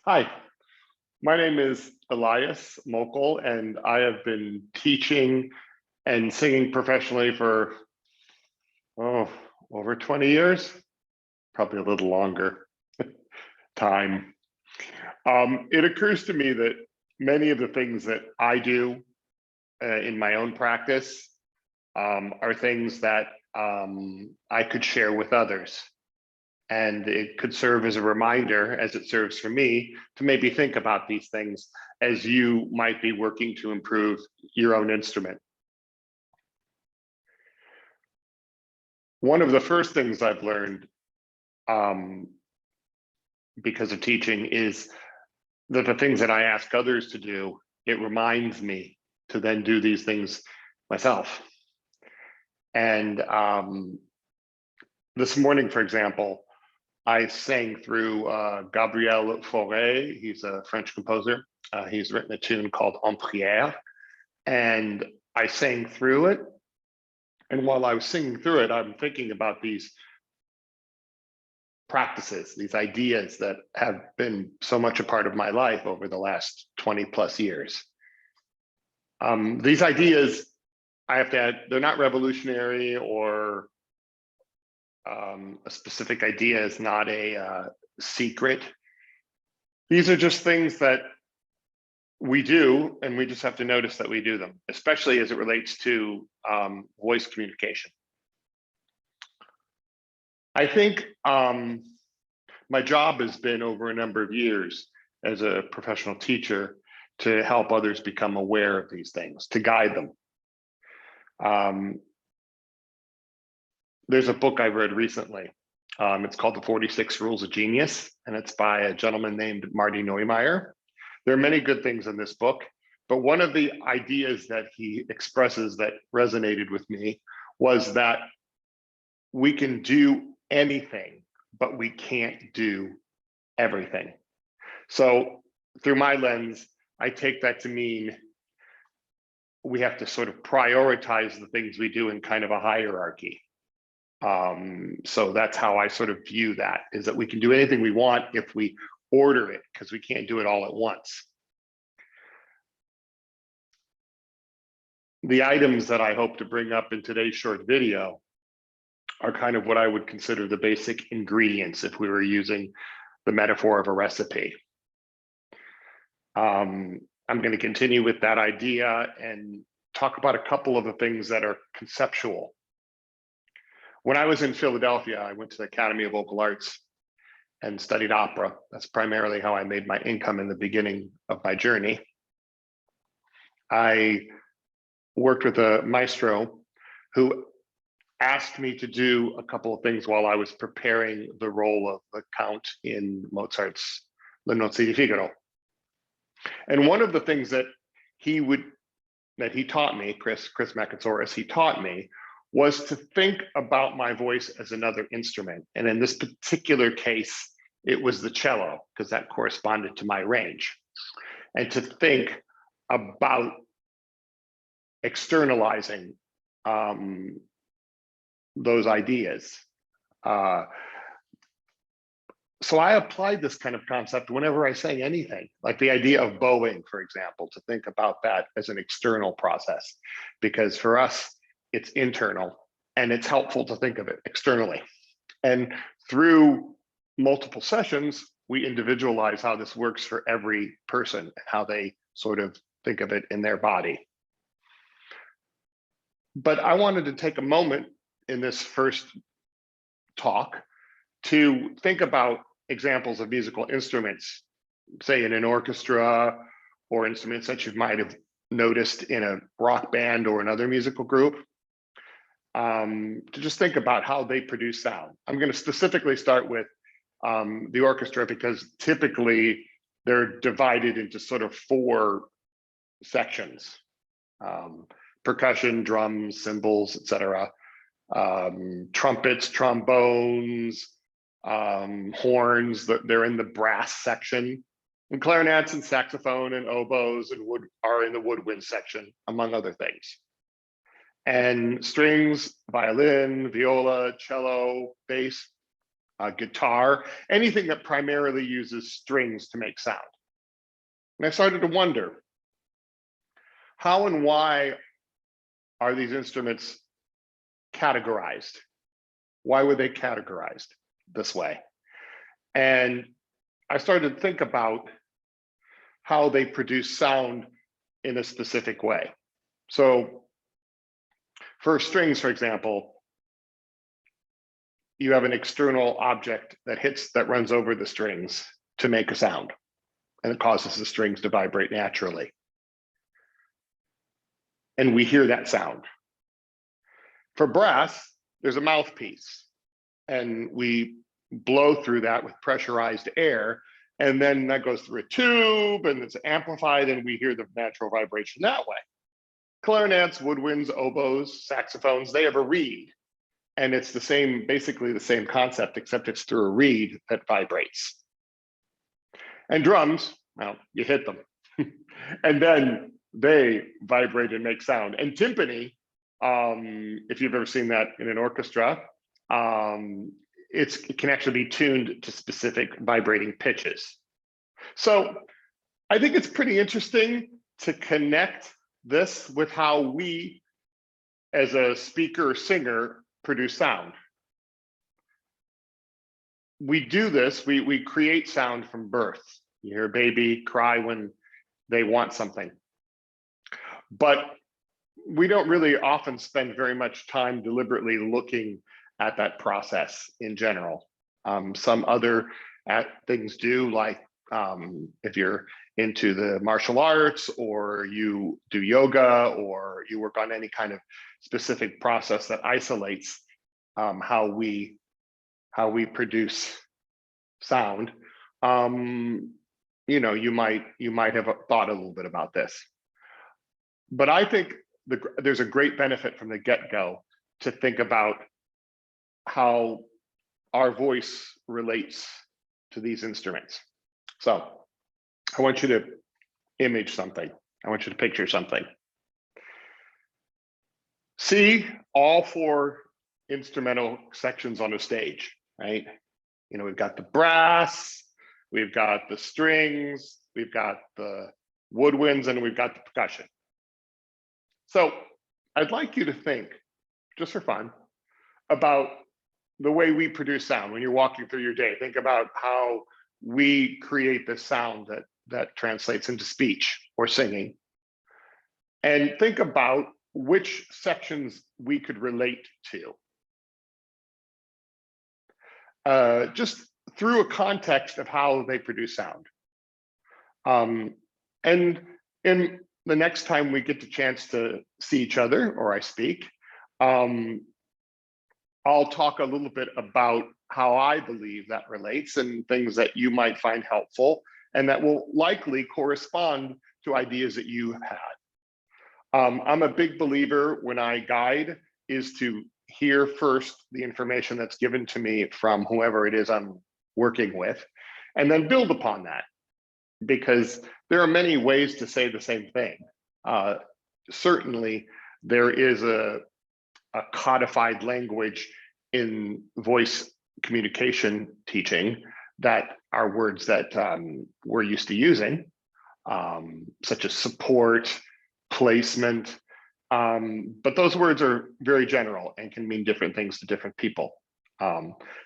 Hi, my name is Elias MOKOLE, and I have been teaching and singing professionally for, over 20 years, probably a little longer time. It occurs to me that many of the things that I do in my own practice are things that I could share with others. And it could serve as a reminder, as it serves for me, to maybe think about these things as you might be working to improve your own instrument. One of the first things I've learned because of teaching is that the things that I ask others to do, it reminds me to then do these things myself. And this morning, for example, I sang through Gabriel Fauré. He's a French composer. He's written a tune called En Prière, and I sang through it. And while I was singing through it, I'm thinking about these practices, these ideas that have been so much a part of my life over the last 20 plus years. These ideas, I have to add, they're not revolutionary or a specific idea is not a secret. These are just things that we do, and we just have to notice that we do them, especially as it relates to voice communication. I think my job has been over a number of years as a professional teacher to help others become aware of these things, to guide them. There's a book I read recently. It's called The 46 Rules of Genius, and it's by a gentleman named Marty Neumeier. There are many good things in this book, but one of the ideas that he expresses that resonated with me was that we can do anything, but we can't do everything. So through my lens, I take that to mean we have to sort of prioritize the things we do in kind of a hierarchy. So that's how I sort of view that, is that we can do anything we want if we order it, because we can't do it all at once. The items that I hope to bring up in today's short video are kind of what I would consider the basic ingredients if we were using the metaphor of a recipe. I'm going to continue with that idea and talk about a couple of the things that are conceptual. When I was in Philadelphia, I went to the Academy of Vocal Arts and studied opera. That's primarily how I made my income in the beginning of my journey. I worked with a maestro who asked me to do a couple of things while I was preparing the role of the Count in Mozart's Le Nozze di Figaro. And one of the things that he taught me, Chris Makatsoris, he taught me, was to think about my voice as another instrument. And in this particular case, it was the cello, because that corresponded to my range. And to think about externalizing those ideas. So I applied this kind of concept whenever I sang anything, like the idea of bowing, for example, to think about that as an external process, because for us, it's internal and it's helpful to think of it externally. And through multiple sessions, we individualize how this works for every person and how they sort of think of it in their body. But I wanted to take a moment in this first talk to think about examples of musical instruments, say in an orchestra, or instruments that you might have noticed in a rock band or another musical group, to just think about how they produce sound. I'm going to specifically start with the orchestra, because typically they're divided into sort of 4 sections: percussion, drums, cymbals, etc., trumpets, trombones, horns, they're in the brass section, and clarinets and saxophone and oboes and wood are in the woodwind section, among other things. And strings, violin, viola, cello, bass, guitar, anything that primarily uses strings to make sound. And I started to wonder, how and why are these instruments categorized? Why were they categorized this way? And I started to think about how they produce sound in a specific way. So for strings, for example, you have an external object that runs over the strings to make a sound, and it causes the strings to vibrate naturally. And we hear that sound. For brass, there's a mouthpiece, and we blow through that with pressurized air, and then that goes through a tube and it's amplified, and we hear the natural vibration that way. Clarinets, woodwinds, oboes, saxophones, they have a reed, and it's the same, basically the same concept, except it's through a reed that vibrates. And drums, well, you hit them and then they vibrate and make sound. And timpani, if you've ever seen that in an orchestra, it can actually be tuned to specific vibrating pitches. So I think it's pretty interesting to connect this with how we, as a speaker or singer, produce sound. We do this, we create sound from birth. You hear a baby cry when they want something. But we don't really often spend very much time deliberately looking at that process in general. Some other things do, like if you're into the martial arts, or you do yoga, or you work on any kind of specific process that isolates how we produce sound. You know, you might have thought a little bit about this. But I think there's a great benefit from the get-go to think about how our voice relates to these instruments. So I want you to image something. I want you to picture something. See all four instrumental sections on a stage, right? You know, we've got the brass, we've got the strings, we've got the woodwinds, and we've got the percussion. So I'd like you to think, just for fun, about the way we produce sound when you're walking through your day. Think about how we create the sound that translates into speech or singing. And think about which sections we could relate to. Just through a context of how they produce sound. And in the next time we get the chance to see each other, or I speak, I'll talk a little bit about how I believe that relates and things that you might find helpful and that will likely correspond to ideas that you have had. I'm a big believer when I guide is to hear first the information that's given to me from whoever it is I'm working with, and then build upon that, because there are many ways to say the same thing. Certainly, there is a codified language in voice communication teaching that are words that we're used to using, such as support, placement, but those words are very general and can mean different things to different people.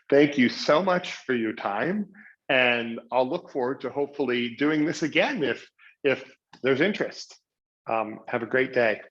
Thank you so much for your time, and I'll look forward to hopefully doing this again if there's interest. Have a great day.